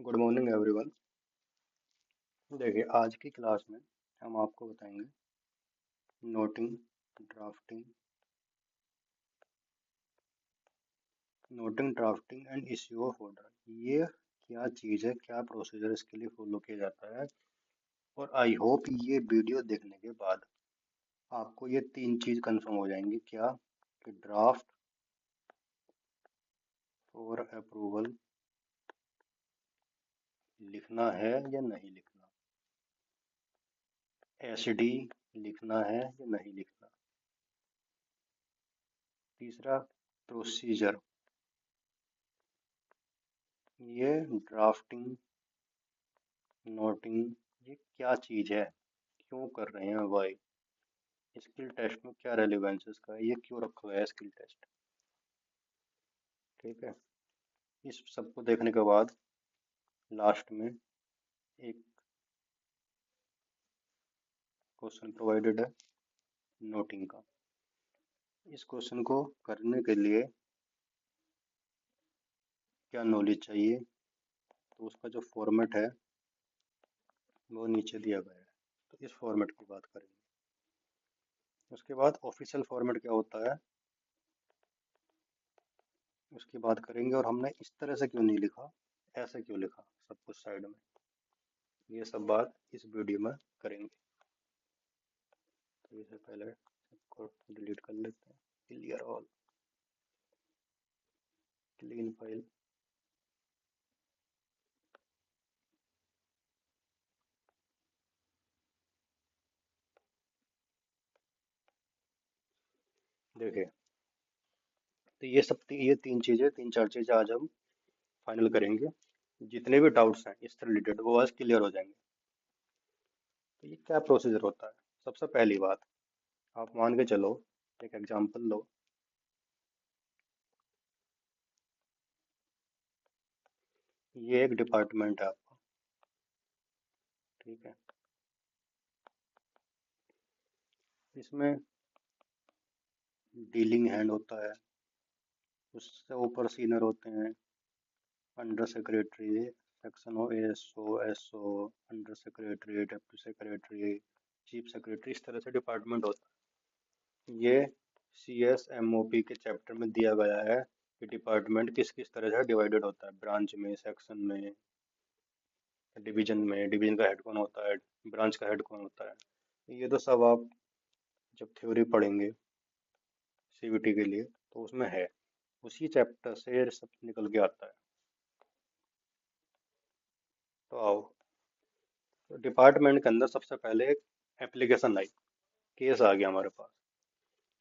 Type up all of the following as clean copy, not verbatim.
Good morning everyone. देखिए, आज की क्लास में हम आपको बताएंगे noting, drafting, drafting and issue of order. ये क्या चीज़ है, क्या प्रोसीजर इसके लिए फॉलो किया जाता है। और आई होप ये वीडियो देखने के बाद आपको ये तीन चीज़ कंफर्म हो जाएंगी। क्या कि ड्राफ्ट फॉर अप्रूवल लिखना है या नहीं लिखना, एसडी लिखना है या नहीं लिखना। तीसरा, प्रोसीजर, ये ड्राफ्टिंग, नोटिंग, ये क्या चीज़ है, क्यों कर रहे हैं, वाई। स्किल टेस्ट में क्या रेलिवेंस इसका है, ये क्यों रखा गया है स्किल टेस्ट। ठीक है। इस सबको देखने के बाद लास्ट में एक क्वेश्चन प्रोवाइडेड है नोटिंग का। इस क्वेश्चन को करने के लिए क्या नॉलेज चाहिए, तो उसका जो फॉर्मेट है वो नीचे दिया गया है। तो इस फॉर्मेट की बात करेंगे। उसके बाद ऑफिशियल फॉर्मेट क्या होता है उसकी बात करेंगे। और हमने इस तरह से क्यों नहीं लिखा, ऐसे क्यों लिखा, सब कुछ साइड में, ये सब बात इस वीडियो में करेंगे। तो इससे पहले सबको डिलीट कर लेते हैं। Clear all, clean file. देखिए, तो ये तीन चीजें, तीन चार चीजें आज हम फाइनल करेंगे। जितने भी डाउट्स हैं इससे रिलेटेड वो आज क्लियर हो जाएंगे। तो ये क्या प्रोसीजर होता है। सबसे पहली बात, आप मान के चलो, एक एग्जांपल लो। ये एक डिपार्टमेंट है आपका, ठीक है। इसमें डीलिंग हैंड होता है, उससे ऊपर सीनियर होते हैं, under secretary, section O, ASO, SO, under secretary, deputy secretary, chief secretary, इस तरह से डिपार्टमेंट होता है। ये CSMOP के चैप्टर में दिया गया है कि डिपार्टमेंट किस किस तरह से डिवाइडेड होता है, ब्रांच में, सेक्शन में, डिवीजन में। डिवीजन का हेड कौन होता है, ब्रांच का हेड कौन होता है। ये तो सब आप जब थ्योरी पढ़ेंगे CVT के लिए तो उसमें है, उसी चैप्टर से ये सब निकल के आता है। तो आओ, तो डिपार्टमेंट के अंदर सबसे पहले एक एप्लीकेशन आई, केस आ गया हमारे पास।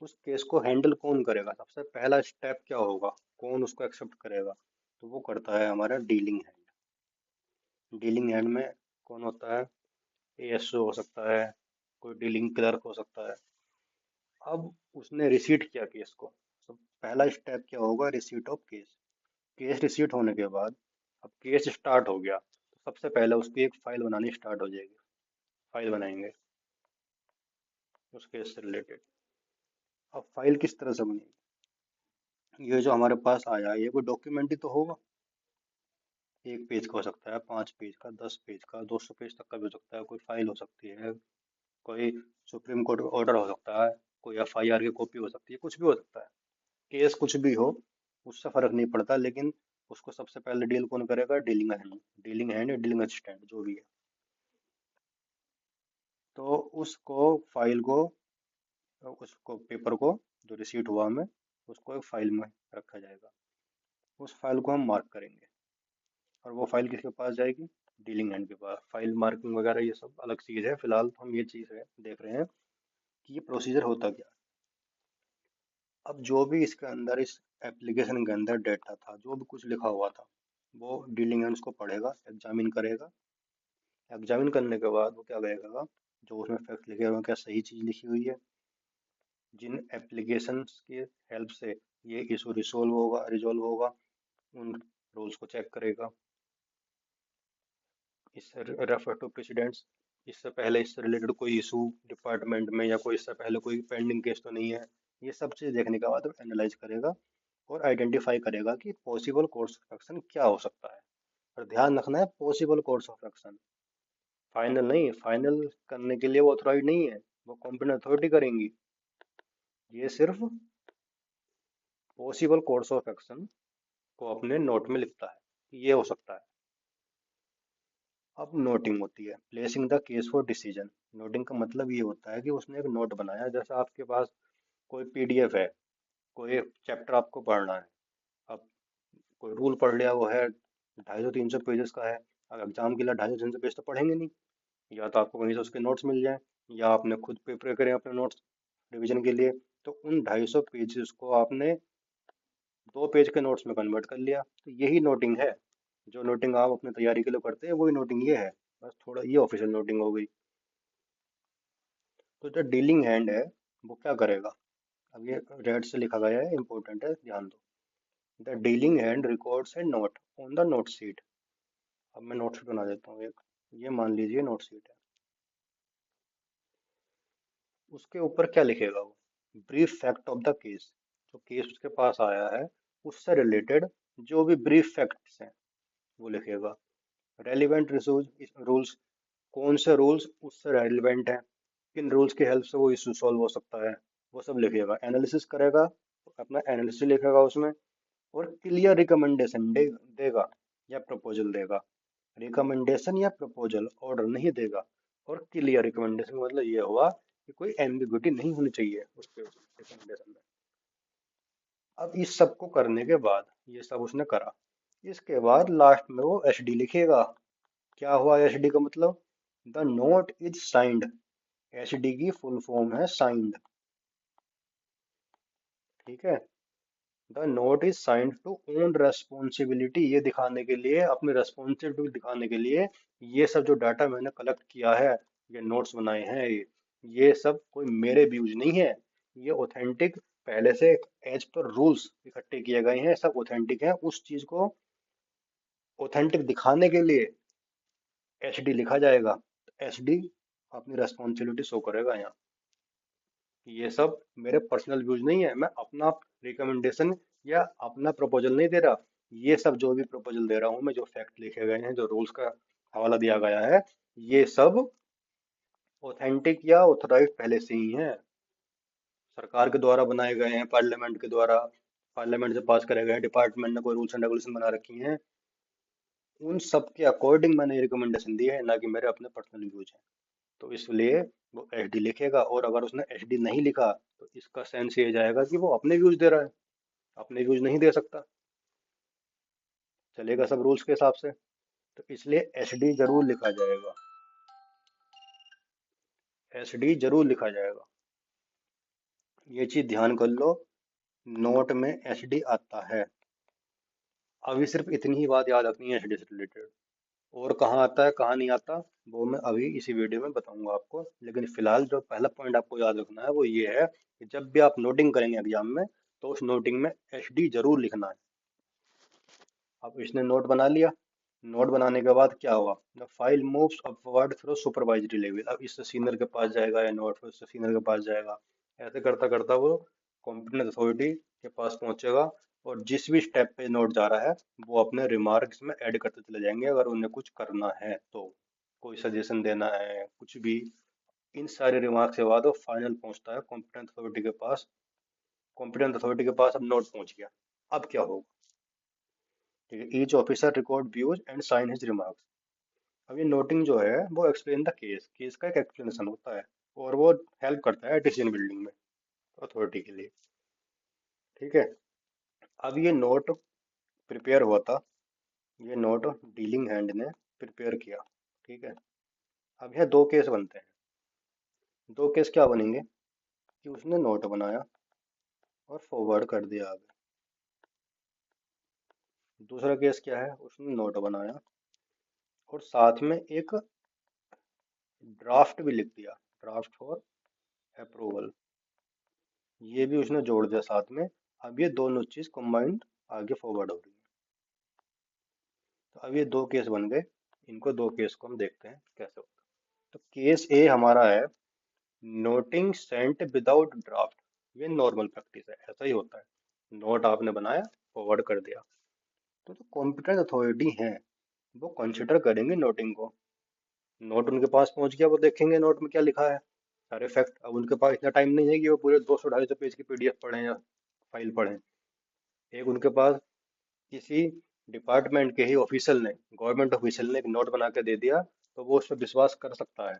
उस केस को हैंडल कौन करेगा, सबसे पहला स्टेप क्या होगा, कौन उसको एक्सेप्ट करेगा। तो वो करता है हमारा डीलिंग हैंड। डीलिंग हैंड में कौन होता है, ASO हो सकता है, कोई डीलिंग क्लर्क हो सकता है। अब उसने रिसीट किया केस को, तो पहला स्टेप क्या होगा, receipt of case. Case receipt होने के बाद अब केस स्टार्ट हो गया, तो सबसे पहले उसकी एक फाइल बनानी स्टार्ट हो जाएगी। फाइल बनाएंगे उस केस से रिलेटेड। अब फाइल किस तरह से बनेगी, ये जो हमारे पास आया ये कोई डॉक्यूमेंट ही तो होगा। 1 पेज का हो सकता है, 5 पेज का, 10 पेज का, 200 पेज तक का भी हो सकता है। कोई फाइल हो सकती है, कोई सुप्रीम कोर्ट ऑर्डर हो सकता है, कोई FIR की कॉपी हो सकती है, कुछ भी हो सकता है। केस कुछ भी हो, उससे फर्क नहीं पड़ता। लेकिन उसको सबसे पहले डील कौन करेगा, डीलिंग हैंड। डीलिंग हैंड या डीलिंग असिस्टेंट जो भी है। तो उसको फाइल को, उसको पेपर को, जो रिसीट हुआ हमें, उसको एक फाइल में रखा जाएगा। उस फाइल को हम मार्क करेंगे, और वो फाइल किसके पास जाएगी, डीलिंग हैंड के पास। फाइल मार्किंग वगैरह ये सब अलग चीज़ है, फिलहाल तो हम ये चीज़ है देख रहे हैं कि ये प्रोसीजर होता क्या है। अब जो भी इसके अंदर, इस एप्लीकेशन के अंदर डेटा था, जो भी कुछ लिखा हुआ था, वो डीलिंग हैंड उसको पढ़ेगा, एग्जामिन करेगा। एग्जामिन करने के बाद वो क्या करेगा, जो उसमें फैक्ट लिखे हुए हैं क्या सही चीज़ लिखी हुई है, जिन एप्लीकेशंस की हेल्प से ये इशू रिजोल्व होगा, उन रूल्स को चेक करेगा। इससे रेफर टू प्रेसिडेंट्स, इससे पहले इससे रिलेटेड कोई इशू डिपार्टमेंट में, या कोई इससे पहले कोई पेंडिंग केस तो नहीं है। ये सब चीज़ देखने के बाद एनालाइज करेगा और आइडेंटिफाई करेगा कि पॉसिबल कोर्स ऑफ एक्शन क्या हो सकता है। और ध्यान रखना है possible course of action, final नहीं। फाइनल करने के लिए वो ऑथोराइज नहीं है, वो कॉम्पिटेंट अथॉरिटी करेंगी। ये सिर्फ पॉसिबल कोर्स ऑफ एक्शन को अपने नोट में लिखता है कि ये हो सकता है। अब नोटिंग होती है placing the case for decision. Noting का मतलब ये होता है कि उसने एक नोट बनाया, जैसे आपके पास कोई पीडीएफ है, कोई एक चैप्टर आपको पढ़ना है। अब कोई रूल पढ़ लिया, वो है 250-300 पेजेस का है। अब एग्जाम के लिए 250-300 पेज तो पढ़ेंगे नहीं, या तो आपको कहीं से उसके नोट्स मिल जाए, या आपने खुद प्रिपेयर करें अपने नोट्स रिवीजन के लिए। तो उन 250 पेजेस को आपने 2 पेज के नोट्स में कन्वर्ट कर लिया, तो यही नोटिंग है। जो नोटिंग आप अपने तैयारी के लिए करते हैं वही नोटिंग ये है, बस थोड़ा ये ऑफिशियल नोटिंग हो गई। तो जो डीलिंग हैंड है वो क्या करेगा, अब ये रेड से लिखा गया है, इंपॉर्टेंट है, ध्यान दो। The dealing hand records A note on the note sheet. अब मैं नोट शीट बना देता हूँ एक, ये मान लीजिए नोट शीट है। उसके ऊपर क्या लिखेगा वो, brief fact of the case. जो केस उसके पास आया है उससे रिलेटेड जो भी ब्रीफ फैक्ट्स हैं वो लिखेगा। रेलिवेंट रूल्स, कौन से रूल्स उससे रेलिवेंट हैं, किन रूल्स की हेल्प से वो इशू सॉल्व हो सकता है, वो सब लिखेगा। एनालिसिस करेगा, अपना एनालिसिस लिखेगा उसमें। और क्लियर रिकमेंडेशन देगा या प्रपोजल देगा। रिकमेंडेशन या प्रपोजल ऑर्डर नहीं देगा। और क्लियर रिकमेंडेशन मतलब ये हुआ कि कोई एम्बिग्युइटी नहीं होनी चाहिए उसके रिकमेंडेशन में। अब इस सब को करने के बाद, ये सब उसने करा, इसके बाद लास्ट में वो एचडी लिखेगा। क्या हुआ एचडी का मतलब, the note is signed. HD की फुल फॉर्म है साइंड, ठीक है। The note is signed to own responsibility, ये दिखाने के लिए, अपनी रेस्पॉन्सिबिलिटी दिखाने के लिए, ये सब जो डाटा मैंने कलेक्ट किया है, ये नोट्स बनाए हैं, ये सब कोई मेरे व्यूज नहीं है। ये ऑथेंटिक, पहले से एज पर रूल्स इकट्ठे किए गए हैं, सब ऑथेंटिक हैं। उस चीज को ऑथेंटिक दिखाने के लिए एचडी लिखा जाएगा। एचडी अपनी रेस्पॉन्सिबिलिटी शो करेगा यहाँ, ये सब मेरे पर्सनल व्यूज नहीं है, मैं अपना रिकमेंडेशन या अपना प्रपोजल नहीं दे रहा। ये सब जो भी प्रपोजल दे रहा हूँ मैं, जो फैक्ट लिखे गए हैं, जो रूल्स का हवाला दिया गया है, ये सब ऑथेंटिक या ऑथराइज्ड पहले से ही हैं, सरकार के द्वारा बनाए गए हैं, पार्लियामेंट के द्वारा, पार्लियामेंट से पास करे गए हैं, डिपार्टमेंट ने कोई रूल्स एंड रेगुलेशन बना रखी हैं। उन सब के अकॉर्डिंग मैंने रिकमेंडेशन दी है, ना कि मेरे अपने पर्सनल व्यूज हैं। तो इसलिए वो एच डी लिखेगा। और अगर उसने एच डी नहीं लिखा तो इसका सेंस ये जाएगा कि वो अपने व्यूज दे रहा है, अपने व्यूज नहीं दे सकता, चलेगा सब रूल्स के हिसाब से। तो इसलिए एच डी जरूर लिखा जाएगा, एच डी जरूर लिखा जाएगा। ये चीज ध्यान कर लो, नोट में एच डी आता है। अभी सिर्फ इतनी ही बात याद रखनी है एच डी से रिलेटेड, और कहाँ आता है कहाँ नहीं आता वो मैं अभी इसी वीडियो में बताऊंगा आपको। लेकिन फिलहाल जो पहला पॉइंट आपको याद रखना है वो ये है कि जब भी आप नोटिंग करेंगे एग्जाम में, तो उस नोटिंग में एच डी जरूर लिखना है। अब इसने नोट बना लिया, नोट बनाने के बाद क्या हुआ, the file moves upward through supervisory level. अब इससे सीनियर के पास जाएगा, या नोट फिर उससे सीनियर के पास जाएगा, ऐसे करता करता वो कॉम्पिटेंट अथॉरिटी के पास पहुंचेगा। और जिस भी स्टेप पे नोट जा रहा है वो अपने रिमार्क्स में ऐड करते चले जाएंगे, अगर उन्हें कुछ करना है तो, कोई सजेशन देना है कुछ भी। इन सारे रिमार्क्स के बाद वो फाइनल पहुंचता है कॉम्पिटेंट अथॉरिटी के पास। कॉम्पिटेंट अथॉरिटी के पास अब नोट पहुंच गया, अब क्या होगा, ठीक है। Each officer record views and sign his remarks. अब ये नोटिंग जो है वो एक्सप्लेन द केस, केस का एक एक्सप्लेनेशन होता है, और वो हेल्प करता है डिसीजन बिल्डिंग में अथॉरिटी के लिए, ठीक है। अब ये नोट प्रिपेयर हुआ था, ये नोट डीलिंग हैंड ने प्रिपेयर किया, ठीक है। अब यह दो केस बनते हैं। दो केस क्या बनेंगे, कि उसने नोट बनाया और फॉरवर्ड कर दिया आगे। दूसरा केस क्या है, उसने नोट बनाया और साथ में एक ड्राफ्ट भी लिख दिया, ड्राफ्ट फॉर अप्रूवल, ये भी उसने जोड़ दिया साथ में। अब ये दोनों चीज कंबाइंड आगे फॉरवर्ड हो रही है। तो अब ये दो केस बन गए, इनको दो केस को हम देखते हैं कैसे होता है। तो केस ए हमारा है नोटिंग सेंट विदाउट ड्राफ्ट। ये नॉर्मल प्रैक्टिस है, ऐसा ही होता है, नोट आपने बनाया फॉरवर्ड कर दिया। तो जो कॉम्पिटेंट अथॉरिटी है वो कंसिडर करेंगे नोटिंग को। नोट उनके पास पहुंच गया, वो देखेंगे नोट में क्या लिखा है, सारे फैक्ट। अब उनके पास इतना टाइम नहीं है कि वो पूरे 200 250 पेज की पीडीएफ पढ़ें या फाइल पढ़ें। एक उनके पास किसी डिपार्टमेंट के ही ऑफिशियल ने, गवर्नमेंट ऑफिशियल ने एक नोट बना के दे दिया, तो वो उस पर विश्वास कर सकता है।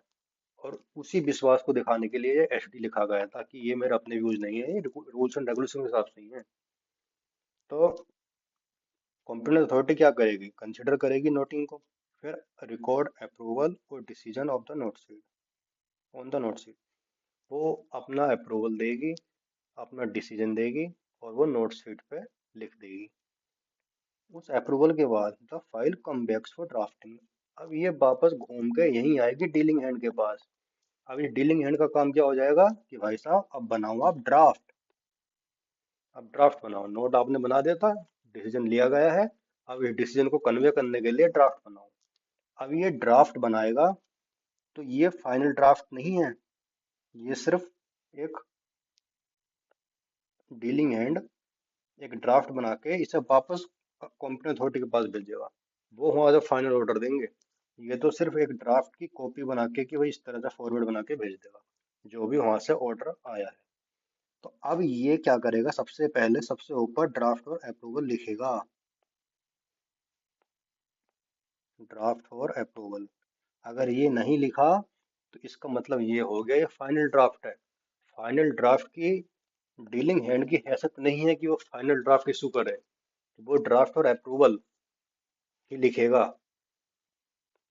और उसी विश्वास को दिखाने के लिए ये एसडी लिखा गया था कि ये मेरा अपने व्यूज नहीं है, ये रूल्स एंड रेगुलेशन के हिसाब से ही है। तो कॉम्पिटेंट अथॉरिटी क्या करेगी, कंसिडर करेगी नोटिंग को, फिर रिकॉर्ड अप्रूवल और decision of the note sheet, on the note sheet. वो अपना अप्रूवल देगी, अपना डिसीजन देगी, और वो नोट शीट पे लिख देगी। उस अप्रूवल के बाद the file come backs for drafting. अब ये वापस घूम के यहीं आएगी डीलिंग हैंड के पास। अब ये डीलिंग हैंड का काम क्या हो जाएगा कि भाई साहब अब बनाओ आप ड्राफ्ट। अब ड्राफ्ट बनाओ, नोट आपने बना दिया था, डिसीजन लिया गया है, अब इस डिसीजन को कन्वे करने के लिए ड्राफ्ट बनाओ। अब ये ड्राफ्ट बनाएगा, तो ये फाइनल ड्राफ्ट नहीं है, ये सिर्फ एक डीलिंग हैंड एक ड्राफ्ट बना के इसे वापस कॉम्पिटेंट अथॉरिटी के पास भेजेगा। वो वहाँ जब फाइनल ऑर्डर देंगे। ये तो सिर्फ एक ड्राफ्ट की कॉपी बना के कि भाई इस तरह से फॉरवर्ड बना के भेज देगा जो भी वहां से ऑर्डर आया है। तो अब ये क्या करेगा, सबसे पहले सबसे ऊपर ड्राफ्ट और अप्रूवल लिखेगा। ड्राफ्ट और अप्रूवल, अगर ये नहीं लिखा तो इसका मतलब ये हो गया ये फाइनल ड्राफ्ट है। फाइनल ड्राफ्ट की डीलिंग हैंड की हैसियत नहीं है कि वो फाइनल ड्राफ्ट इशू करे, तो वो ड्राफ्ट और अप्रूवल ही लिखेगा।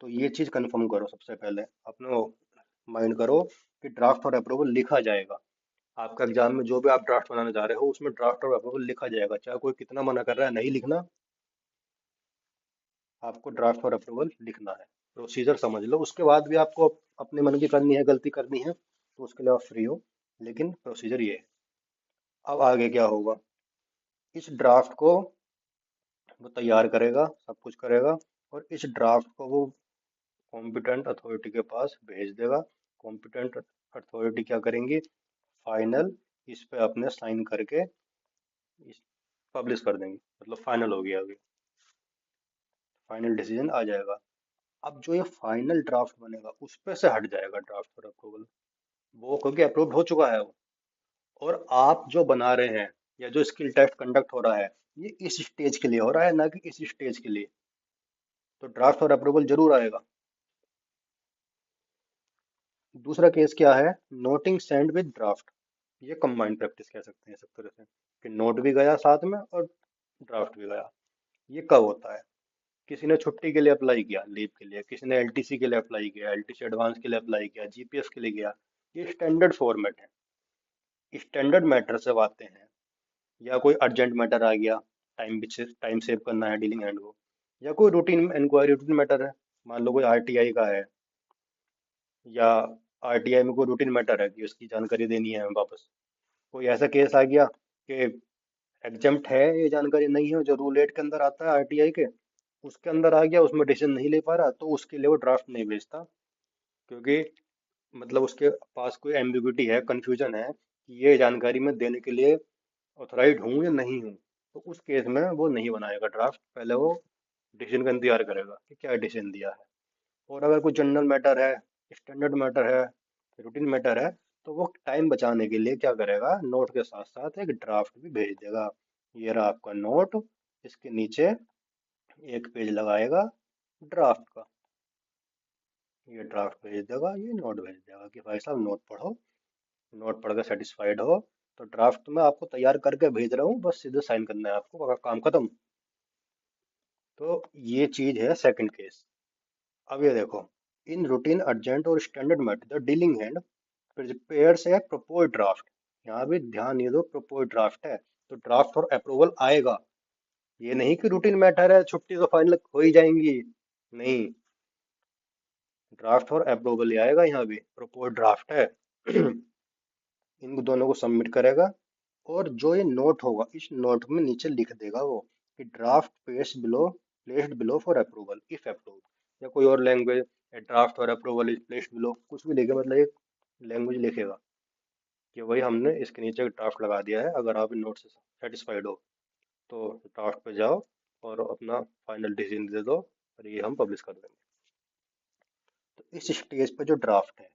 तो ये चीज कंफर्म करो, सबसे पहले अपना माइंड करो कि ड्राफ्ट और अप्रूवल लिखा जाएगा। आपका एग्जाम में जो भी आप ड्राफ्ट बनाने जा रहे हो उसमें ड्राफ्ट और अप्रूवल लिखा जाएगा, चाहे कोई कितना मना कर रहा है नहीं लिखना, आपको ड्राफ्ट और अप्रूवल लिखना है। प्रोसीजर समझ लो, उसके बाद भी आपको अपने मन की करनी है, गलती करनी है तो उसके लिए आप फ्री हो, लेकिन प्रोसीजर ये है। अब आगे क्या होगा, इस ड्राफ्ट को वो तैयार करेगा, सब कुछ करेगा, और इस ड्राफ्ट को वो कॉम्पिटेंट अथॉरिटी के पास भेज देगा। कॉम्पिटेंट अथॉरिटी क्या करेंगी, फाइनल इस पे अपने साइन करके इस पब्लिश कर देंगे, मतलब फाइनल हो गया, अभी फाइनल डिसीजन आ जाएगा। अब जो ये फाइनल ड्राफ्ट बनेगा उस पे से हट जाएगा ड्राफ्ट फॉर अप्रूवल, वो क्योंकि अप्रूव्ड हो चुका है वो। और आप जो बना रहे हैं या जो स्किल टेस्ट कंडक्ट हो रहा है, ये इस स्टेज के लिए हो रहा है, ना कि इस स्टेज के लिए। तो ड्राफ्ट और अप्रूवल जरूर आएगा। दूसरा केस क्या है, नोटिंग सेंड विद ड्राफ्ट। ये कंबाइंड प्रैक्टिस कह सकते हैं सब तरह से, कि नोट भी गया साथ में और ड्राफ्ट भी गया। ये कब होता है, किसी ने छुट्टी के लिए अप्लाई किया, लीव के लिए, किसी ने एलटीसी के लिए अप्लाई किया, एलटीसी एडवांस के लिए अप्लाई किया, जीपीएफ के लिए किया। ये स्टैंडर्ड फॉर्मेट है, स्टैंडर्ड मैटर से आते हैं, या कोई अर्जेंट मैटर आ गया, टाइम सेव करना है डीलिंग हैंड को, या कोई रूटीन इंक्वायरी, रूटीन मैटर है, मान लो कोई आरटीआई का है, या आरटीआई में कोई रूटीन मैटर है कि उसकी जानकारी देनी है हमें वापस। कोई ऐसा केस आ गया कि एग्जम्प्ट है, ये जानकारी नहीं है, जो रूल 8 के अंदर आता है आरटीआई के, उसके अंदर आ गया, उसमें डिसीजन नहीं ले पा रहा, तो उसके लिए वो ड्राफ्ट नहीं भेजता, क्योंकि मतलब उसके पास कोई एम्बिग्विटी है, कंफ्यूजन है कि ये जानकारी मैं देने के लिए ऑथराइज हूँ या नहीं हूँ। तो उस केस में वो नहीं बनाएगा ड्राफ्ट, पहले वो डिसीजन का इंतजार करेगा कि क्या डिसीजन दिया है। और अगर कोई जनरल मैटर है, स्टैंडर्ड मैटर है, रूटीन मैटर है, तो वो टाइम बचाने के लिए क्या करेगा, नोट के साथ साथ एक ड्राफ्ट भी भेज देगा। ये रहा आपका नोट, इसके नीचे एक पेज लगाएगा ड्राफ्ट का, ये ड्राफ्ट भेज देगा, ये नोट भेज देगा कि भाई साहब नोट पढ़ो, नोट पढ़ के सेटिस्फाइड हो, तो ड्राफ्ट में आपको तैयार करके भेज रहा हूँ, बस सीधे साइन करना है आपको, काम खत्म। तो ये चीज है सेकंड केस। अब ये देखो, इन रूटीन अर्जेंट और standard matter the dealing hand prepares A propose draft. यहाँ भी ध्यान ये दो, प्रपोज ड्राफ्ट है तो ड्राफ्ट और अप्रूवल आएगा। ये नहीं कि रूटीन मैटर है छुट्टी तो फाइनल हो ही जाएंगी, नहीं, ड्राफ्ट और अप्रूवल ही आएगा। यहाँ भी प्रपोज ड्राफ्ट है इन दोनों को सबमिट करेगा, और जो ये नोट होगा इस नोट में नीचे लिख देगा वो कि draft placed below for approval if approved, या कोई और लैंग्वेज, ड्राफ्ट और अप्रूवल इज प्लेस्ड बिलो, कुछ भी लिखे, मतलब एक लैंग्वेज लिखेगा कि भाई हमने इसके नीचे ड्राफ्ट लगा दिया है, अगर आप इन नोट से सेटिस्फाइड हो तो ड्राफ्ट पे जाओ और अपना फाइनल डिसीजन दे दो, और ये हम पब्लिश कर देंगे। तो इस स्टेज पे जो ड्राफ्ट है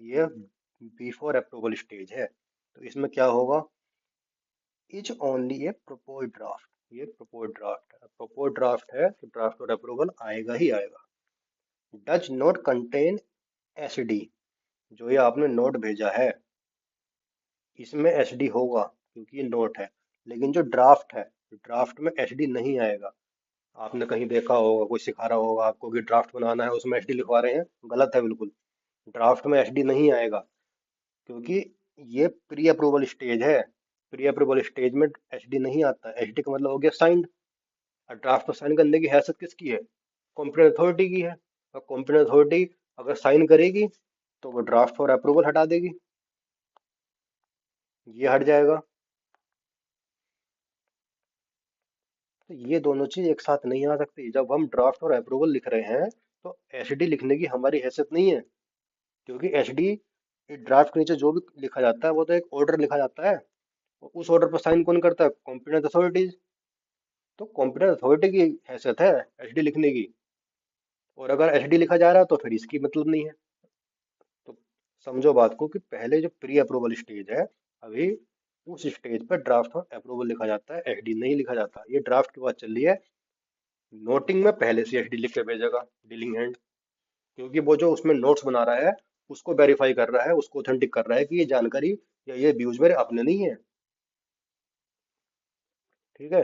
ये बिफोर अप्रूवल स्टेज है। तो इसमें क्या होगा, is only A propose draft, ये प्रपोज ड्राफ्ट है, प्रपोज ड्राफ्ट है तो ड्राफ्ट और अप्रूवल आएगा ही आएगा। डज नॉट कंटेन एसडी, जो ये आपने नोट भेजा है इसमें एसडी होगा क्योंकि ये नोट है, लेकिन जो ड्राफ्ट है ड्राफ्ट में एसडी नहीं आएगा। आपने कहीं देखा होगा, कोई सिखा रहा होगा आपको कि ड्राफ्ट बनाना है उसमें एसडी लिखवा रहे हैं, गलत है बिल्कुल। ड्राफ्ट में एसडी नहीं आएगा क्योंकि ये प्री अप्रूवल स्टेज है। प्री अप्रूवल स्टेज में एसडी नहीं आता, एसडी का मतलब हो गया साइंड। और ड्राफ्ट पर साइन करने की हैसियत किसकी है, कॉम्पिटेंट अथॉरिटी की है। और कॉम्पिटेंट अथॉरिटी अगर साइन करेगी तो वो ड्राफ्ट फॉर अप्रूवल हटा देगी, ये हट जाएगा। तो ये दोनों चीज एक साथ नहीं आ सकती। जब हम ड्राफ्ट और अप्रूवल लिख रहे हैं तो एसडी लिखने की हमारी हैसियत नहीं है, क्योंकि एसडी ड्राफ्ट के नीचे जो भी लिखा जाता है वो तो एक ऑर्डर लिखा जाता है, और उस ऑर्डर पर साइन कौन करता है, कॉम्पिटेंट अथॉरिटीज। तो कॉम्पिटेंट अथॉरिटी की हैसियत है एसडी लिखने की, और अगर एसडी लिखा जा रहा है तो फिर इसकी मतलब नहीं है। तो समझो बात को कि पहले जो प्री अप्रूवल स्टेज है, अभी उस स्टेज पर ड्राफ्ट और अप्रूवल लिखा जाता है, एसडी नहीं लिखा जाता। ये ड्राफ्ट की बात चल रही है, नोटिंग में पहले से एसडी लिख के भेजेगा डीलिंग हैंड, क्योंकि वो जो उसमें नोट्स बना रहा है उसको वेरीफाई कर रहा है, उसको ऑथेंटिक कर रहा है कि ये जानकारी या ये व्यूज मेरे अपने नहीं है। ठीक है।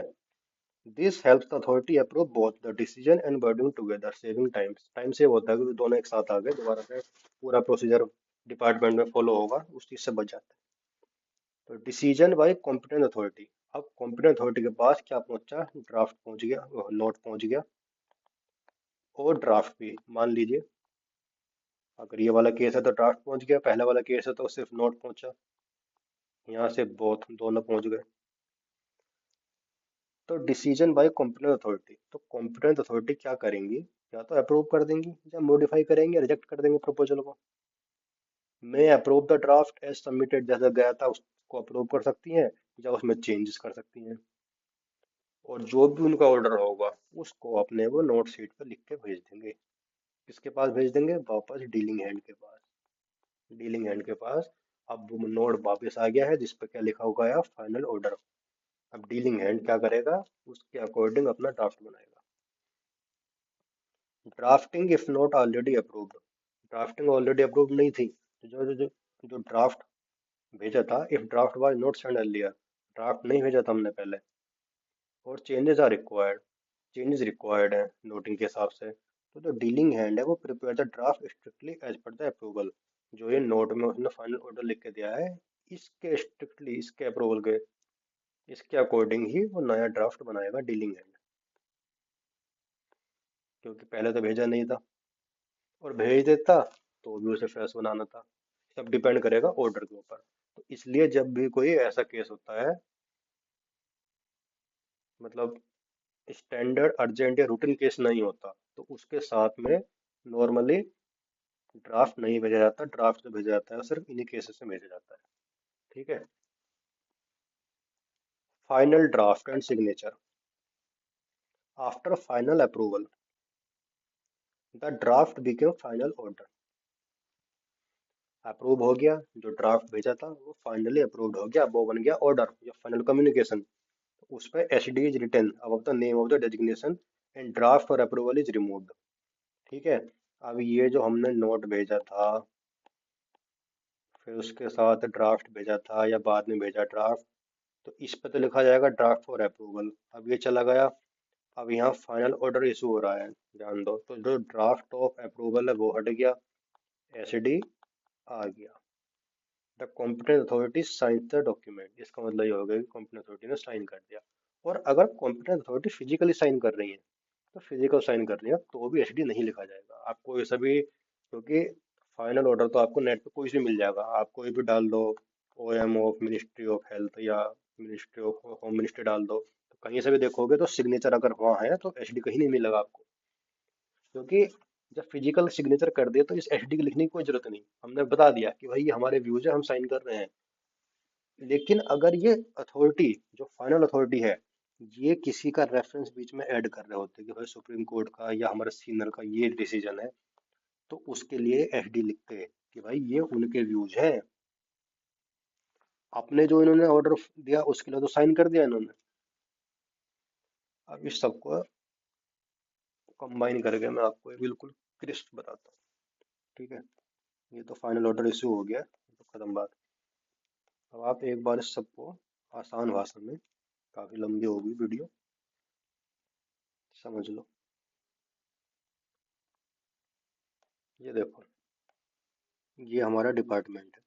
This helps the authority approve both the decision and wording together, saving times. Time save होता है क्योंकि दोनों एक साथ आ गए, दोबारा से पूरा प्रोसीजर डिपार्टमेंट में फॉलो होगा, उस चीज से बच जाता है। तो डिसीजन बाय कॉम्पिटेंट अथॉरिटी, अब कॉम्पिटेंट अथॉरिटी के पास क्या पहुंचा, ड्राफ्ट पहुंच गया, नोट पहुंच गया, और ड्राफ्ट भी मान लीजिए। अगर ये वाला केस है तो ड्राफ्ट पहुंच गया, पहला वाला केस है तो सिर्फ नोट पहुंचा। यहाँ से बोथ दोनों पहुंच गए। तो डिसीजन बाय कॉम्पिटेंट अथॉरिटी, तो कॉम्पिटेंट अथॉरिटी क्या करेंगी, या तो अप्रूव कर देंगी या मॉडिफाई करेंगे, रिजेक्ट कर देंगे प्रपोजल को। मैं approve the draft as submitted, जैसा गया था उसको अप्रूव कर सकती हैं, या उसमें चेंजेस कर सकती हैं। और जो भी उनका ऑर्डर होगा उसको अपने वो नोट शीट पर लिख के भेज देंगे। किसके पास भेज देंगे, वापस डीलिंग हैंड के पास। डीलिंग हैंड के पास अब वो नोट वापस आ गया है जिस पे क्या लिखा होगा, या फाइनल ऑर्डर। अब डीलिंग हैंड क्या करेगा, उसके अकॉर्डिंग अपना ड्राफ्ट बनाएगा। Drafting if not already approved, drafting already approved नहीं थी तो जो ड्राफ्ट भेजा था, if draft was not send earlier, draft नहीं भेजा था हमने पहले, और changes are required, changes required है नोटिंग के हिसाब से, तो जो डीलिंग हैंड है वो prepare the draft strictly as per the approval. जो ये नोट में उसने फाइनल ऑर्डर लिख के दिया है, इसके स्ट्रिक्टली, इसके अप्रूवल के, इसके अकॉर्डिंग ही वो नया ड्राफ्ट बनाएगा डीलिंग हैंड, क्योंकि पहले तो भेजा नहीं था। और भेज देता तो भी उसे फ्रेश बनाना था। सब डिपेंड करेगा ऑर्डर के ऊपर। तो इसलिए जब भी कोई ऐसा केस होता है, मतलब स्टैंडर्ड अर्जेंट या रूटीन केस नहीं होता, तो उसके साथ में नॉर्मली ड्राफ्ट नहीं भेजा जाता, ड्राफ्ट तो भेजा जाता है सिर्फ इन्हीं केसेस में भेजा जाता है। ठीक है। Final draft and signature, after final approval the draft became final order. Approve हो गया, जो ड्राफ्ट भेजा था वो फाइनली अप्रूव्ड हो गया, वो बन गया ऑर्डर या फाइनल कम्युनिकेशन। उस पर एच डी इज रिटन अब the name of the designation and draft for approval is removed. ठीक है। अब ये जो हमने नोट भेजा था, फिर उसके साथ ड्राफ्ट भेजा था या बाद में भेजा ड्राफ्ट, तो इस पे तो लिखा जाएगा ड्राफ्ट फॉर अप्रूवल। अब ये चला गया, अब यहाँ फाइनल ऑर्डर इशू हो रहा है, ध्यान दो। तो जो ड्राफ्ट ऑफ अप्रूवल है वो हट गया, एसडी आ गया। The competent authority sign the document, इसका मतलब ये हो गया कि कॉम्पिटेंट अथॉरिटी ने साइन कर दिया। और अगर कॉम्पिटेंट अथॉरिटी फिजिकली साइन कर रही है, तो फिजिकल साइन कर रही है तो भी एसडी नहीं लिखा जाएगा आपको, ये सभी, क्योंकि फाइनल ऑर्डर तो आपको नेट पे कोई भी मिल जाएगा, आप कोई भी डाल दो, OM of ministry of health या मिनिस्ट्री ऑफ होम मिनिस्ट्री डाल दो, तो कहीं से भी देखोगे तो सिग्नेचर अगर वहाँ है तो एसडी कहीं नहीं मिलेगा आपको। क्योंकि जब फिजिकल सिग्नेचर कर दिया तो इस एसडी की लिखने की कोई जरूरत नहीं, हमने बता दिया कि भाई ये हमारे व्यूज है, हम साइन कर रहे हैं। लेकिन अगर ये अथॉरिटी जो फाइनल अथॉरिटी है ये किसी का रेफरेंस बीच में ऐड कर रहे होते हैं कि भाई सुप्रीम कोर्ट का या हमारे सीनियर का ये डिसीजन है, तो उसके लिए एसडी लिखते हैं कि भाई ये उनके व्यूज हैं। अपने जो इन्होंने ऑर्डर दिया उसके लिए तो साइन कर दिया इन्होंने। अब इस सबको कंबाइन करके मैं आपको एक बिल्कुल क्रिस्प बताता हूँ। ठीक है, ये तो फाइनल ऑर्डर इशू हो गया, तो खत्म बात। अब आप एक बार इस सबको आसान भाषा में, काफी लंबी होगी वीडियो, समझ लो। ये देखो, ये हमारा डिपार्टमेंट है।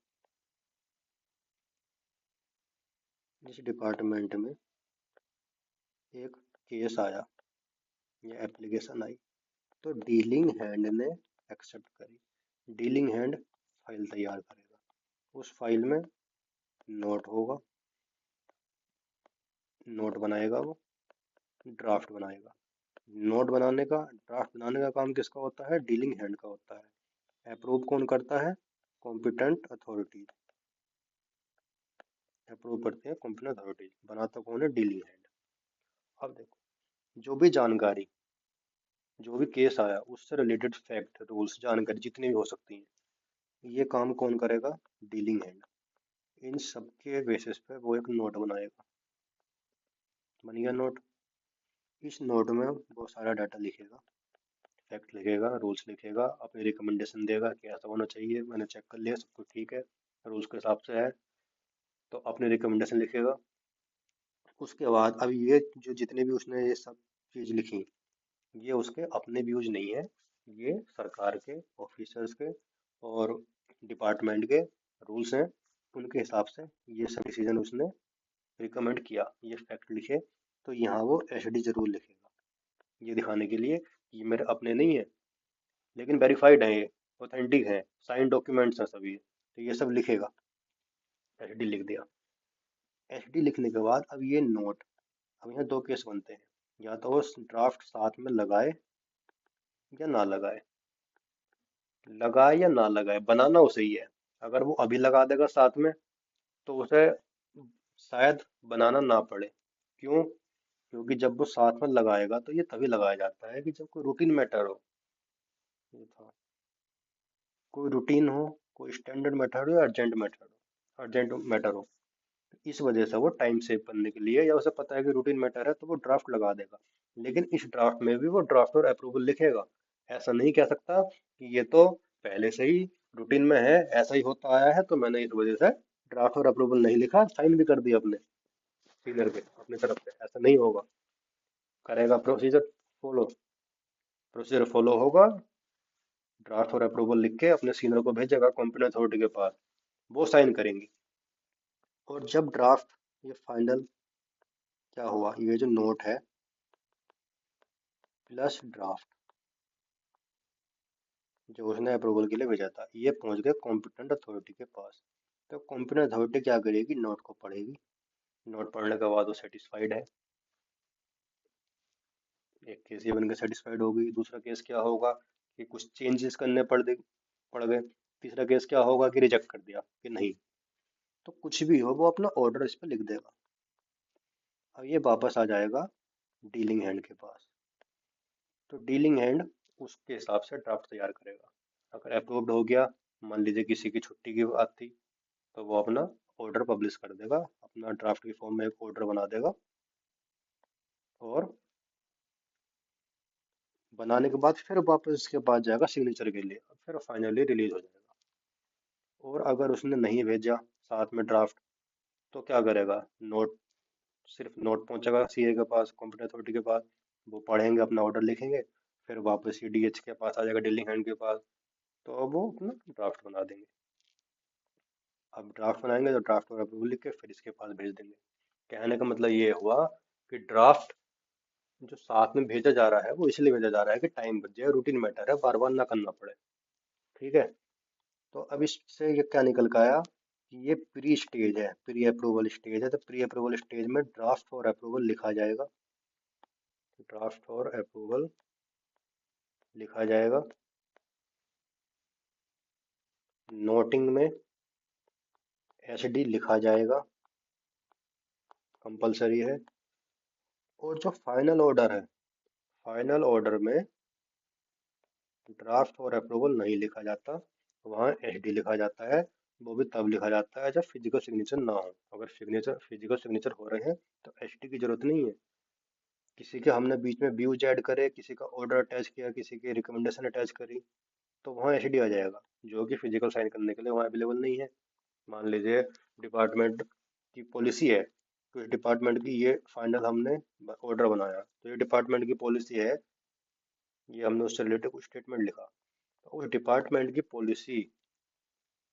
इस डिपार्टमेंट में एक केस आया या एप्लीकेशन आई, तो डीलिंग हैंड ने एक्सेप्ट करी। डीलिंग हैंड फाइल तैयार करेगा, उस फाइल में नोट होगा, नोट बनाएगा वो, ड्राफ्ट बनाएगा। नोट बनाने का, ड्राफ्ट बनाने का काम किसका होता है? डीलिंग हैंड का होता है। अप्रूव कौन करता है? Competent authority. अप्रूव करते हैं कॉम्पिटेंट अथॉरिटी, बनाता कौन है? Dealing hand. अब देखो, जो भी जानकारी, जो भी केस आया उससे रिलेटेड फैक्ट, रूल्स, जानकारी जितनी भी हो सकती है, ये काम कौन करेगा? Dealing hand. इन सब के बेसिस पे वो एक नोट बनाएगा। बन गया नोट। इस नोट में बहुत सारा डाटा लिखेगा, फैक्ट लिखेगा, रूल्स लिखेगा, अपनी रिकमेंडेशन देगा कि ऐसा होना चाहिए, मैंने चेक कर लिया सब कुछ ठीक है, रूल्स के हिसाब से है, तो अपनी रिकमेंडेशन लिखेगा। उसके बाद अब ये जो जितने भी उसने ये सब चीज लिखी, ये उसके अपने व्यूज नहीं है, ये सरकार के ऑफिसर्स के और डिपार्टमेंट के रूल्स हैं। उनके हिसाब से ये सब डिसीजन उसने रिकमेंड किया, ये फैक्ट लिखे। तो यहाँ वो एचडी जरूर लिखेगा, ये दिखाने के लिए कि ये मेरे अपने नहीं है, लेकिन वेरीफाइड है, ये ऑथेंटिक है, साइन डॉक्यूमेंट्स हैं सभी, तो ये सब लिखेगा। एचडी लिख दिया। एचडी लिखने के बाद अब ये नोट, अब यहाँ दो केस बनते हैं, या तो वो ड्राफ्ट साथ में लगाए या ना लगाए। लगाए या ना लगाए, बनाना उसे ही है। अगर वो अभी लगा देगा साथ में, तो उसे शायद बनाना ना पड़े। क्यों? क्योंकि जब वो साथ में लगाएगा तो ये तभी लगाया जाता है कि जब कोई रूटीन मैटर हो। ये था, कोई रूटीन हो, कोई स्टैंडर्ड मैटर हो या अर्जेंट मैटर हो, अर्जेंट मैटर हो। इस वजह से वो टाइम सेव करने के लिए, या उसे पता है कि रूटीन मैटर है, तो वो ड्राफ्ट लगा देगा। लेकिन इस ड्राफ्ट में भी वो ड्राफ्ट और अप्रूवल लिखेगा। ऐसा नहीं कह सकता कि ये तो पहले से ही रूटीन में है, ऐसा ही होता आया है, तो मैंने इस वजह से ड्राफ्ट और अप्रूवल नहीं लिखा, साइन भी कर दिया अपने सीनियर पे, अपनी तरफ से। ऐसा नहीं होगा, करेगा प्रोसीजर फॉलो। प्रोसीजर फॉलो होगा, ड्राफ्ट और अप्रूवल लिख के अपने सीनियर को भेजेगा कॉम्पिटेंट अथॉरिटी के पास, वो साइन करेंगे। और जब ड्राफ्ट, ये फाइनल क्या हुआ, ये जो नोट है प्लस ड्राफ्ट जो उसने अप्रूवल के लिए भेजा था, ये पहुंच गया कॉम्पिटेंट अथॉरिटी के पास। तो कॉम्पिटेंट अथॉरिटी क्या करेगी? नोट को पढ़ेगी। नोट पढ़ने के बाद वो सेटिस्फाइड है, एक केस ये बन के सेटिस्फाइड होगी। दूसरा केस क्या होगा कि कुछ चेंजेस करने पड़ गए। तीसरा केस क्या होगा कि रिजेक्ट कर दिया कि नहीं। तो कुछ भी हो, वो अपना ऑर्डर इस पर लिख देगा। अब ये वापस आ जाएगा डीलिंग हैंड के पास, तो डीलिंग हैंड उसके हिसाब से ड्राफ्ट तैयार करेगा। अगर अप्रूव्ड हो गया, मान लीजिए किसी की छुट्टी की बात थी, तो वो अपना ऑर्डर पब्लिश कर देगा, अपना ड्राफ्ट की फॉर्म में एक ऑर्डर बना देगा, और बनाने के बाद फिर वापस इसके पास जाएगा सिग्नेचर के लिए, फिर फाइनली रिलीज हो जाएगा। और अगर उसने नहीं भेजा साथ में ड्राफ्ट, तो क्या करेगा? नोट, सिर्फ नोट पहुंचेगा सीए के पास, कॉम्पिटेंट अथॉरिटी के पास, वो पढ़ेंगे, अपना ऑर्डर लिखेंगे, फिर वापस ही डीएच के पास आ जाएगा, डीलिंग हैंड के पास, तो अब वो अपना ड्राफ्ट बना देंगे। अब ड्राफ्ट बनाएंगे तो ड्राफ्ट और अप्रूवल लिख के फिर इसके पास भेज देंगे। कहने का मतलब ये हुआ कि ड्राफ्ट जो साथ में भेजा जा रहा है वो इसलिए भेजा जा रहा है कि टाइम बच जाए, रूटीन मैटर है, बार बार ना करना पड़े। ठीक है, तो अब इससे ये क्या निकल के आया कि ये प्री स्टेज है, प्री अप्रूवल स्टेज है। तो प्री अप्रूवल स्टेज में ड्राफ्ट और अप्रूवल लिखा जाएगा, ड्राफ्ट और अप्रूवल लिखा जाएगा। नोटिंग में एचडी लिखा जाएगा, कंपलसरी है। और जो फाइनल ऑर्डर है, फाइनल ऑर्डर में ड्राफ्ट और अप्रूवल नहीं लिखा जाता, वहाँ एचडी लिखा जाता है। वो भी तब लिखा जाता है जब फिजिकल सिग्नेचर ना हो। अगर फिजिकल सिग्नेचर हो रहे हैं तो एचडी की जरूरत नहीं है। किसी के हमने बीच में व्यूज ऐड करे, किसी का ऑर्डर अटैच किया, किसी की रिकमेंडेशन अटैच करी, तो वहाँ एचडी आ जाएगा, जो कि फिजिकल साइन करने के लिए वहाँ अवेलेबल नहीं है। मान लीजिए डिपार्टमेंट की पॉलिसी है, तो इस डिपार्टमेंट की ये फाइनल हमने ऑर्डर बनाया, तो ये डिपार्टमेंट की पॉलिसी है, ये हमने उससे रिलेटेड कुछ स्टेटमेंट लिखा, तो उस डिपार्टमेंट की पॉलिसी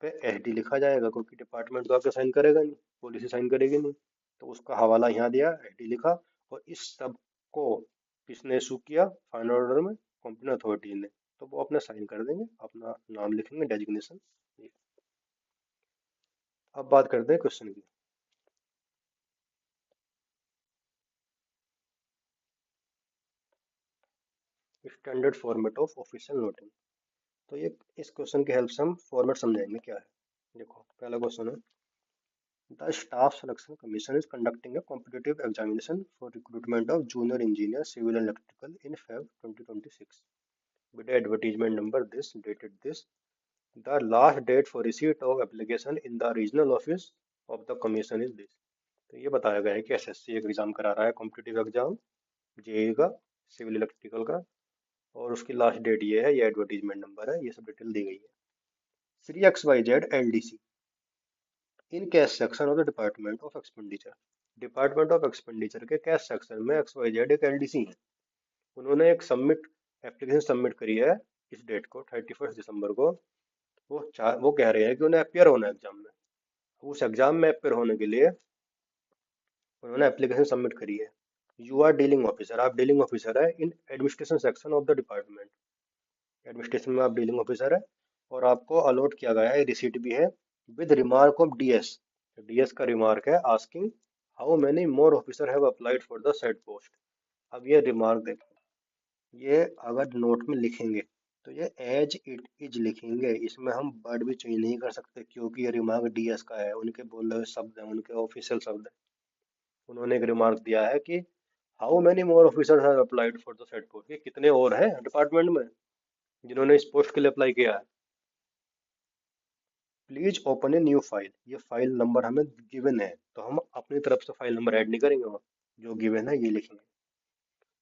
पे एचडी लिखा जाएगा, क्योंकि डिपार्टमेंट तो आपके साइन करेगा नहीं, पॉलिसी साइन करेगी नहीं। तो उसका हवाला यहाँ दिया, एचडी लिखा, और इस सब को किसने इशू किया फाइनल ऑर्डर में? कंपनी अथॉरिटी ने। तो वो अपना साइन कर देंगे, अपना नाम लिखेंगे, डेजिग्नेशन। अब बात करते हैं क्वेश्चन की। Standard format of official noting. तो ये इस क्वेश्चन की हेल्प से हम फॉर्मेट समझाएंगे क्या है। देखो पहला क्वेश्चन है, the staff selection commission is conducting a competitive examination for recruitment of junior engineer civil and electrical in Feb 2026 with advertisement number this dated this. The last date for receipt of application in the regional office of the commission is this. तो ये बताया गया है कि SSC एक exam करा रहा है, कॉम्पिटिटिव एग्जाम, जेई का, सिविल इलेक्ट्रिकल का, और उसकी लास्ट डेट ये है, ये एडवर्टीजमेंट नंबर है, ये सब डिटेल दी गई है। Shri X Y Z L D C in cash section of the department of expenditure. Department of expenditure के कैश सेक्शन में एक्स वाई जेड एक एलडीसी है। उन्होंने एक एप्लीकेशन सबमिट करी है इस डेट को, 31 दिसंबर को। वो कह रहे हैं कि उन्हें अपियर होना है एग्जाम में। उस एग्जाम में अपियर होने के लिए उन्होंने एप्लीकेशन सबमिट करी है। यू आर डीलिंग ऑफिसर, आप डीलिंग ऑफिसर है in administration section of the department. Administration में आप डीलिंग ऑफिसर है, और आपको अलॉट किया गया है, रिसीट भी है, with remark of DS. DS का रिमार्क है, asking how many more officer have applied for the set post. अब ये रिमार्क देखो, ये अगर नोट में लिखेंगे तो ये एज इट इज लिखेंगे, इसमें हम वर्ड भी चेंज नहीं कर सकते, क्योंकि ये रिमार्क डीएस का है, उनके बोले हुए शब्द है, उनके ऑफिशियल शब्द है। उन्होंने एक रिमार्क दिया है कि how many more officers have applied for the set post, ये कितने और हैं डिपार्टमेंट में जिन्होंने इस पोस्ट के लिए अप्लाई किया है। Please open a new file, ये फाइल नंबर हमें गिवन है, तो हम अपनी तरफ से फाइल नंबर ऐड नहीं करेंगे, वहाँ जो गिवन है ये लिखेंगे।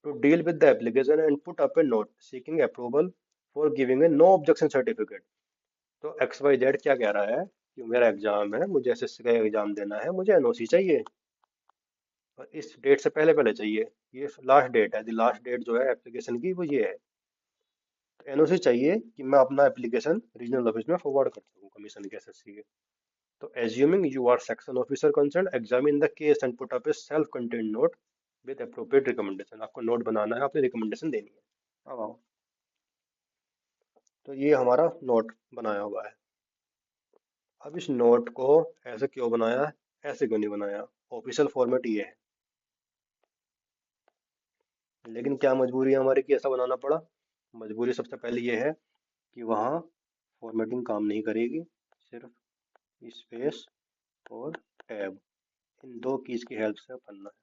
To deal with the application and put up a note seeking approval for giving a no objection certificate. तो एक्स वाई जेड क्या कह रहा है कि मेरा एग्जाम है, मुझे एसएससी का एग्जाम देना है, मुझे एनओसी चाहिए, और इस डेट से पहले पहले चाहिए। ये लास्ट डेट है, लास्ट डेट जो है एप्लीकेशन की वो ये है। तो एनओसी चाहिए कि मैं अपना एप्लीकेशन रीजनल ऑफिस में फॉरवर्ड कर सकूँ कमीशन के, एसएससी के। तो assuming you are section officer concerned, examine the case and put up a self-contained note with appropriate recommendation। आपको नोट बनाना है, आपने रिकमेंडेशन देनी है। अब आओ, तो ये हमारा नोट बनाया हुआ है। अब इस नोट को ऐसे क्यों बनाया, ऐसे क्यों नहीं बनाया? ऑफिशियल फॉर्मेट ये है, लेकिन क्या मजबूरी है हमारी कि ऐसा बनाना पड़ा? मजबूरी सबसे पहले ये है कि वहाँ फॉर्मेटिंग काम नहीं करेगी, सिर्फ स्पेस और टैब, इन दो कीज की हेल्प से बनना है।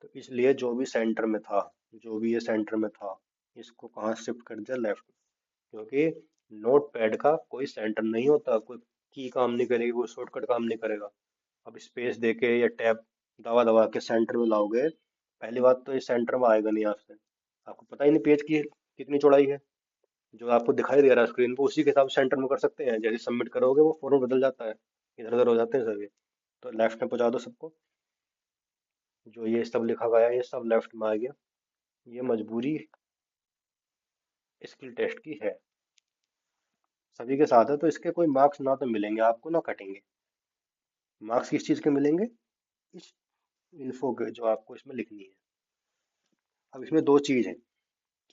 तो इसलिए जो भी सेंटर में था, जो भी ये सेंटर में था, इसको कहाँ शिफ्ट कर दिया, लेफ्ट में। क्योंकि नोट पैड का कोई सेंटर नहीं होता, कोई की काम नहीं करेगी, कोई शॉर्टकट काम नहीं करेगा। अब स्पेस देके या टैब दबा दबा के सेंटर में लाओगे, पहली बात तो इस सेंटर में आएगा नहीं आपसे, आपको पता ही नहीं पेज की कितनी चौड़ाई है। जो आपको दिखाई दे रहा है स्क्रीन पर उसी के हिसाब से सेंटर में कर सकते हैं, जैसे सबमिट करोगे वो फॉर्म बदल जाता है, इधर उधर हो जाते हैं सभी। तो लेफ्ट में पहुंचा दो सबको, जो ये सब लिखा गया है ये सब लेफ्ट में आ गया। ये मजबूरी स्किल टेस्ट की है, सभी के साथ है, तो इसके कोई मार्क्स ना तो मिलेंगे आपको ना कटेंगे। मार्क्स किस चीज़ के मिलेंगे? इस इन्फो के जो आपको इसमें लिखनी है। अब इसमें दो चीज़ है,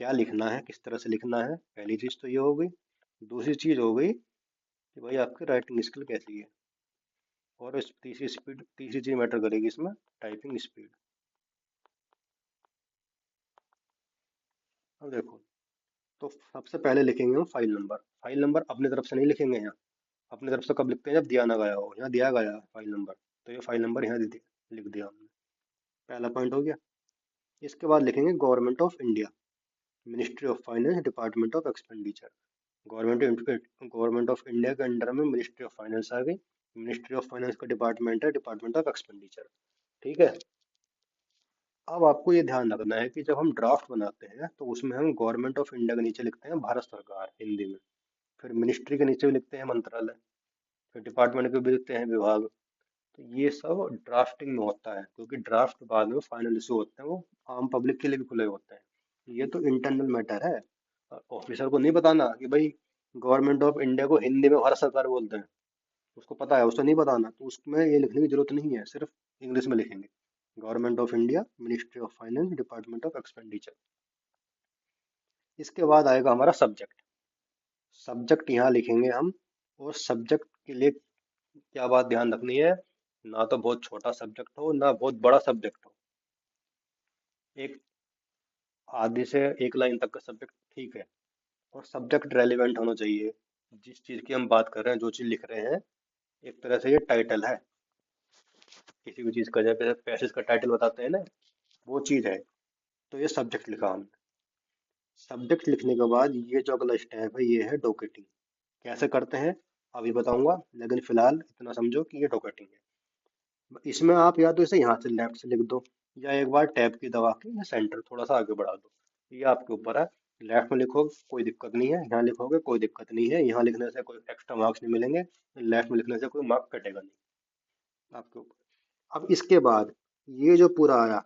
क्या लिखना है, किस तरह से लिखना है, पहली चीज़ तो ये हो गई। दूसरी चीज़ हो गई कि भाई आपकी राइटिंग स्किल कैसी है, और इस तीसरी चीज़ मैटर करेगी इसमें, टाइपिंग स्पीड। अब देखो, तो सबसे पहले लिखेंगे हम फाइल नंबर। फाइल नंबर अपनी तरफ से नहीं लिखेंगे यहाँ, अपनी तरफ से कब लिखते हैं, जब दिया ना गया हो। यहाँ दिया गया फाइल नंबर, तो ये फाइल नंबर यहाँ दे दिया, लिख दिया हमने। पहला पॉइंट हो गया। इसके बाद लिखेंगे government of India, ministry of finance, department of expenditure. Government of India के अंडर में मिनिस्ट्री ऑफ फाइनेंस आ गई। मिनिस्ट्री ऑफ फाइनेंस का डिपार्टमेंट है डिपार्टमेंट ऑफ एक्सपेंडिचर। ठीक है। अब आपको ये ध्यान रखना है कि जब हम ड्राफ्ट बनाते हैं तो उसमें हम गवर्नमेंट ऑफ इंडिया के नीचे लिखते हैं भारत सरकार हिंदी में, फिर मिनिस्ट्री के नीचे भी लिखते हैं मंत्रालय, फिर डिपार्टमेंट के भी लिखते हैं विभाग। तो ये सब ड्राफ्टिंग में होता है, क्योंकि ड्राफ्ट बाद में फाइनल इशू होते हैं वो आम पब्लिक के लिए भी खुले होते हैं। ये तो इंटरनल मैटर है, ऑफिसर को नहीं बताना कि भाई गवर्नमेंट ऑफ इंडिया को हिंदी में भारत सरकार बोलते हैं, उसको पता है, उसको नहीं बताना, तो उसमें ये लिखने की जरूरत नहीं है, सिर्फ इंग्लिश में लिखेंगे government of India, ministry of finance, department of expenditure. इसके बाद आएगा हमारा सब्जेक्ट। सब्जेक्ट यहाँ लिखेंगे हम, और सब्जेक्ट के लिए क्या बात ध्यान रखनी है, ना तो बहुत छोटा सब्जेक्ट हो ना बहुत बड़ा सब्जेक्ट हो। एक आधे से एक लाइन तक का सब्जेक्ट ठीक है, और सब्जेक्ट रेलिवेंट होना चाहिए। जिस चीज की हम बात कर रहे हैं, जो चीज लिख रहे हैं, एक तरह से ये टाइटल है किसी भी चीज का, जैसे पैसेज का टाइटल बताते हैं ना, वो चीज है। तो ये सब्जेक्ट लिखा हमने। सब्जेक्ट लिखने के बाद ये जो अगला स्टेप है, ये है डॉकेटिंग। कैसे करते हैं अभी बताऊंगा, लेकिन फिलहाल इतना समझो कि ये डॉकेटिंग है। इसमें आप या तो इसे यहाँ से लेफ्ट से लिख दो, या एक बार टैब की दबा के या सेंटर थोड़ा सा आगे बढ़ा दो, ये आपके ऊपर है। लेफ्ट में लिखो कोई दिक्कत नहीं है, यहाँ लिखोगे कोई दिक्कत नहीं है, यहाँ लिखने से कोई एक्स्ट्रा मार्क्स नहीं मिलेंगे, लेफ्ट में लिखने से कोई मार्क कटेगा नहीं आपके ऊपर। अब इसके बाद ये जो पूरा आया,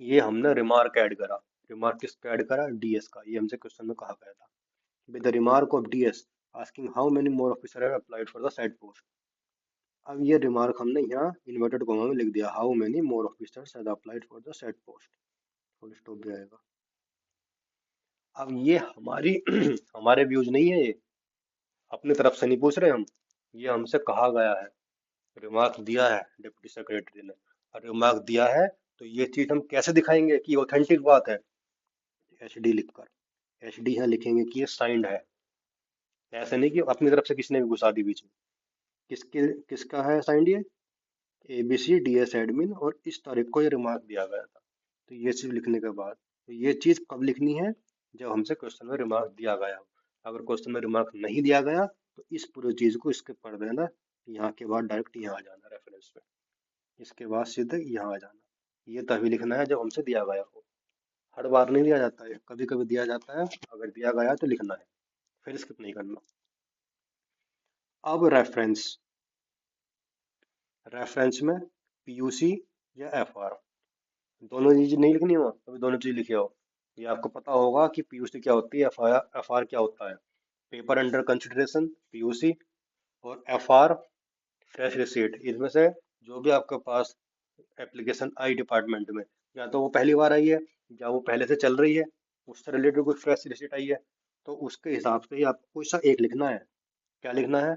ये हमने रिमार्क ऐड करा। रिमार्क किसका ऐड करा, डीएस का। ये हमसे क्वेश्चन में कहा गया था, with the remark of DS asking how many more officer have applied for the said post. अब ये रिमार्क हमने यहाँ इन्वर्टेड कॉमा में लिख दिया, how many more officers have applied for the said post, full stop भी आएगा। अब ये हमारी हमारे व्यूज नहीं है, ये अपनी तरफ से नहीं पूछ रहे हम, ये हमसे कहा गया है, रिमार्क दिया है डिप्टी सेक्रेटरी ने। और रिमार्क दिया है तो ये चीज हम कैसे दिखाएंगे कि ऑथेंटिक बात है, एच डी लिखकर। एच डी यहाँ लिखेंगे कि ये साइंड है, ऐसे नहीं कि अपनी तरफ से किसी ने भी घुसा दी बीच में। किसके किसका है साइंड ये, एबीसी डीएस एडमिन, और इस तारीख को ये रिमार्क दिया गया था। तो ये चीज लिखने के बाद, तो ये चीज कब लिखनी है, जब हमसे क्वेश्चन में रिमार्क दिया गया हो। अगर क्वेश्चन में रिमार्क नहीं दिया गया तो इस पूरी चीज को स्किप कर देना, यहाँ के बाद डायरेक्ट यहाँ आ जाना रेफरेंस पे, इसके बाद सीधे यहाँ आ जाना। ये तभी लिखना है जब हमसे दिया गया हो, हर बार नहीं दिया जाता है, कभी कभी दिया जाता है, अगर दिया गया तो लिखना है, फिर स्किप नहीं करना। अब रेफरेंस, रेफरेंस में पीयूसी या एफआर, दोनों चीज नहीं लिखनी हो, अभी दोनों चीज लिखे हो। ये आपको पता होगा कि पीयूसी क्या होती है, एफआर क्या होता है। पेपर अंडर कंसिडरेशन पीयूसी, और एफआर फ्रेश रिसीट। इसमें से जो भी आपके पास एप्लीकेशन आई डिपार्टमेंट में, या तो वो पहली बार आई है, या वो पहले से चल रही है, उससे रिलेटेड कुछ फ्रेश रिसीट आई है, तो उसके हिसाब से ही आपको कोई सा एक लिखना है। क्या लिखना है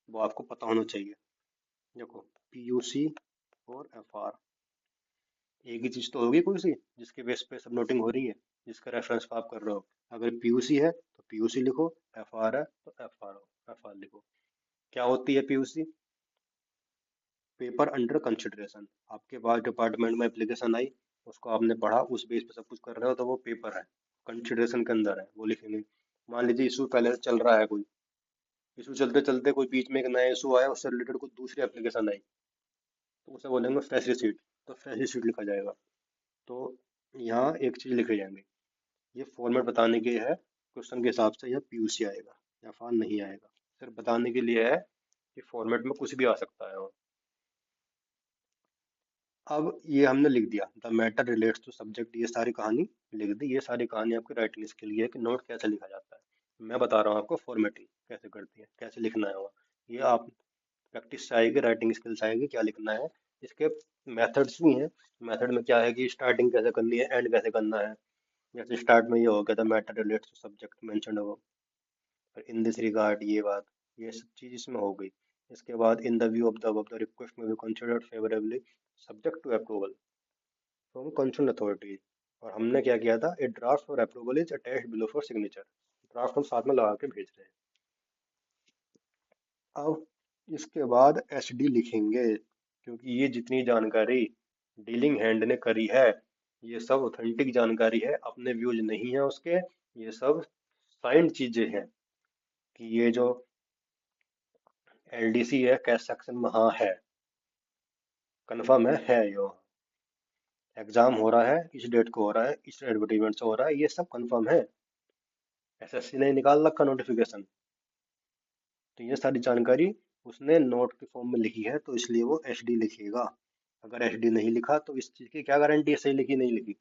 वो आपको पता होना चाहिए। देखो, पीयूसी और एफआर एक ही चीज तो होगी कोई सी, जिसके बेस पे सब नोटिंग हो रही है, जिसका रेफरेंस पे आप कर रहे हो। अगर पीयूसी है तो पीयूसी लिखो, एफआर है तो एफआर लिखो। क्या होती है पीयूसी, पेपर अंडर कंसिडरेशन। आपके पास डिपार्टमेंट में एप्लीकेशन आई, उसको आपने पढ़ा, उस बेस पे सब कुछ कर रहे हो, तो वो पेपर है, कंसिडरेशन के अंदर है, वो लिखेंगे। मान लीजिए इशू पहले से चल रहा है कोई, इशू चलते चलते कोई बीच में एक नया इशू आया, उससे रिलेटेड कोई दूसरी एप्लीकेशन आई, तो उसे बोलेंगे फ्रेश रिसीट, तो फ्रेश रिसीट लिखा जाएगा। तो यहाँ एक चीज लिखे जाएंगे, ये फॉर्मेट बताने के है, क्वेश्चन के हिसाब से यह पीयूसी आएगा या फार नहीं आएगा, सिर्फ बताने के लिए है कि फॉर्मेट में कुछ भी आ सकता है। अब ये हमने लिख दिया, the matter relates to subject, ये सारी कहानी लिख दी। ये सारी कहानी आपकी राइटिंग स्किल की है कि नोट कैसे लिखा जाता है। मैं बता रहा हूँ आपको फॉर्मेटिंग कैसे करती है, कैसे लिखना है वो। ये आप प्रैक्टिस से आएगी, राइटिंग स्किल से आएगी, क्या लिखना है। इसके मेथड्स भी हैं। मेथड में क्या है कि स्टार्टिंग कैसे करनी है, एंड कैसे करना है। जैसे स्टार्ट में ये हो गया, the matter relates to subject mentioned हो, इन दिस रिगार्ड ये बात, ये सब चीज इसमें हो गई। इसके बाद in the view of the request may be considered favourably subject to approval from concern authority. और हमने क्या किया था, a draft for approval is attached below for signature. Draft हम साथ में लगा के भेज रहे हैं। अब इसके बाद एच डी लिखेंगे, क्योंकि ये जितनी जानकारी डीलिंग हैंड ने करी है, ये सब ऑथेंटिक जानकारी है, अपने व्यूज नहीं है उसके। ये सब साइंड चीजें हैं कि ये जो एलडीसी है कैश सेक्शन में हाँ है, कंफर्म है ये। एग्जाम हो रहा है, इस डेट को हो रहा है, इस एडवर्टीजमेंट से हो रहा है, ये सब कंफर्म है। एसएससी ने निकाल रखा नोटिफिकेशन। तो ये सारी जानकारी उसने नोट के फॉर्म में लिखी है, तो इसलिए वो एचडी लिखेगा। अगर एचडी नहीं लिखा तो इस चीज की क्या गारंटी है सही लिखी नहीं लिखी।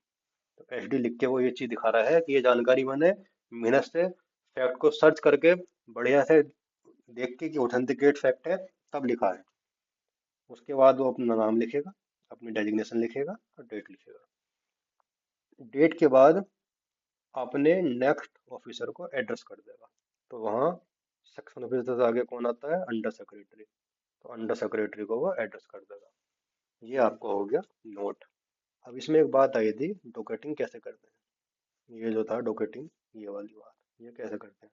तो एचडी लिख के वो ये चीज दिखा रहा है कि ये जानकारी मैंने मेहनत से फैक्ट को सर्च करके बढ़िया से देख के कि ऑथेंटिकेट फैक्ट है तब लिखा है। उसके बाद वो अपना नाम लिखेगा, अपनी डेजिग्नेशन लिखेगा और डेट लिखेगा। डेट के बाद अपने नेक्स्ट ऑफिसर को एड्रेस कर देगा। तो वहाँ सेक्शन ऑफिसर से आगे कौन आता है, अंडर सेक्रेटरी। तो अंडर सेक्रेटरी को वो एड्रेस कर देगा। ये आपको हो गया नोट। अब इसमें एक बात आई थी, डॉकेटिंग कैसे करते हैं। ये जो था डॉकेटिंग, ये वाली बात, ये कैसे करते हैं।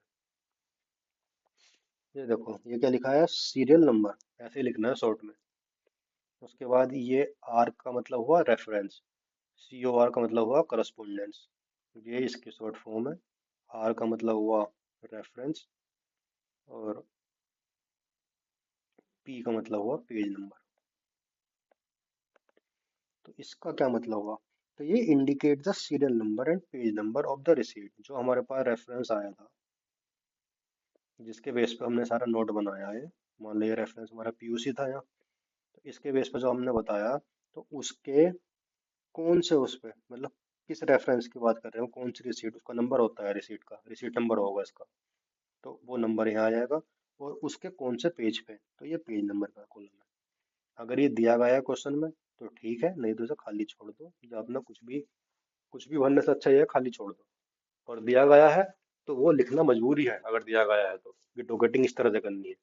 ये देखो ये क्या लिखा है, सीरियल नंबर ऐसे ही लिखना है शॉर्ट में। उसके बाद ये आर का मतलब हुआ रेफरेंस, सी ओ आर का मतलब हुआ करस्पोंडेंस, ये इसकी शॉर्ट फॉर्म है। आर का मतलब हुआ रेफरेंस, और पी का मतलब हुआ पेज नंबर। तो इसका क्या मतलब हुआ, तो ये indicate the serial number and page number of the receipt. जो हमारे पास रेफरेंस आया था, जिसके बेस पे हमने सारा नोट बनाया है, मान लीजिए रेफरेंस हमारा पीयूसी था यहाँ, तो इसके बेस पे जो हमने बताया, तो उसके कौन से उस पे मतलब किस रेफरेंस की बात कर रहे हो, कौन सी रिसीट, उसका नंबर होता है रिसीट का, रिसीट नंबर होगा इसका। तो वो नंबर यहाँ आ जाएगा। और उसके कौन से पेज पे, तो ये पेज नंबर का कॉलम है। अगर ये दिया गया है क्वेश्चन में तो ठीक है, नहीं तो इसे खाली छोड़ दो, या अपना कुछ भी भरने से अच्छा ये है खाली छोड़ दो। और दिया गया है तो वो लिखना मजबूरी है, अगर दिया गया है तो कि डॉकेटिंग इस तरह से करनी है।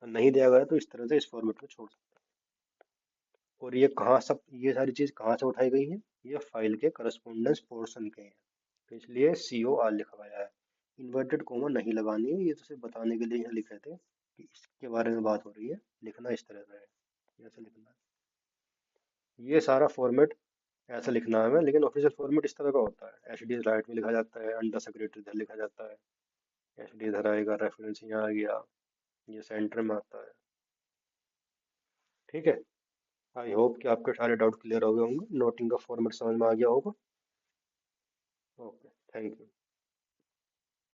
और नहीं दिया गया तो इस तरह से इस फॉर्मेट में छोड़ सकते हैं। और ये कहाँ सब, ये सारी चीज कहाँ से उठाई गई है, ये फाइल के करस्पोंडेंस पोर्शन के हैं। तो इसलिए सीओ आर लिखा गया है। इन्वर्टेड कोमा नहीं लगानी है, ये तो सिर्फ बताने के लिए यहाँ लिखे थे कि इसके बारे में बात हो रही है, लिखना इस तरह से है, ऐसे लिखना है। ये सारा फॉर्मेट ऐसा लिखना है हमें, लेकिन ऑफिशियल फॉर्मेट इस तरह का होता है, एच डी राइट में लिखा जाता है, अंडर सेक्रेटरी इधर लिखा जाता है, एच डी इधर आएगा, रेफरेंस यहाँ आ गया, ये सेंटर में आता है। ठीक है। आई होप कि आपके सारे डाउट क्लियर हो गए होंगे, नोटिंग का फॉर्मेट समझ में आ गया होगा। Okay, thank you.